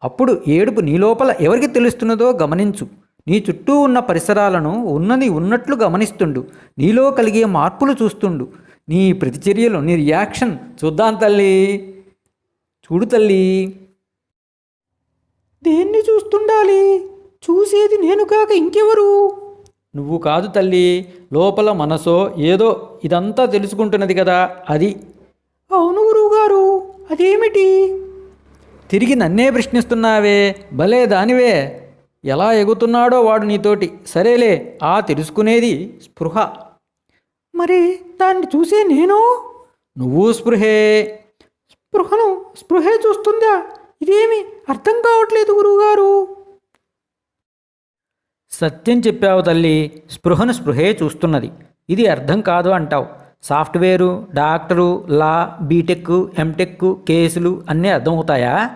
అప్పుడు ఏడుపు నీ లోపల ఎవరికి తెలుస్తున్నదో గమనించు. నీ చుట్టూ ఉన్న పరిసరాలను ఉన్నది ఉన్నట్లు గమనిస్తుండు. నీలో కలిగే మార్పులు చూస్తుండు. నీ ప్రతిచర్యలు, నీ రియాక్షన్ చూద్దాం తల్లి. చూడు తల్లి. దేన్ని చూస్తుండాలి? చూసేది నేను కాక ఇంకెవరు? నువ్వు కాదు తల్లి, లోపల మనసో ఏదో ఇదంతా తెలుసుకుంటున్నది కదా అది. అవును గురువుగారు, అదేమిటి? తిరిగి నన్నే ప్రశ్నిస్తున్నావే, భలే దానివే. ఎలా ఎగుతున్నాడో వాడు నీతోటి. సరేలే, ఆ తెలుసుకునేది స్పృహ. మరి దాన్ని చూసే నేను? నువ్వు స్పృహే. స్పృహే చూస్తుందా? ఇదేమి అర్థం కావట్లేదు గురువుగారు. సత్యం చెప్పావు తల్లి, స్పృహే చూస్తున్నది. ఇది అర్థం కాదు అంటావు. సాఫ్ట్వేరు, డాక్టరు, లా, బీటెక్, ఎంటెక్, కేసులు అన్నీ అర్థమవుతాయా?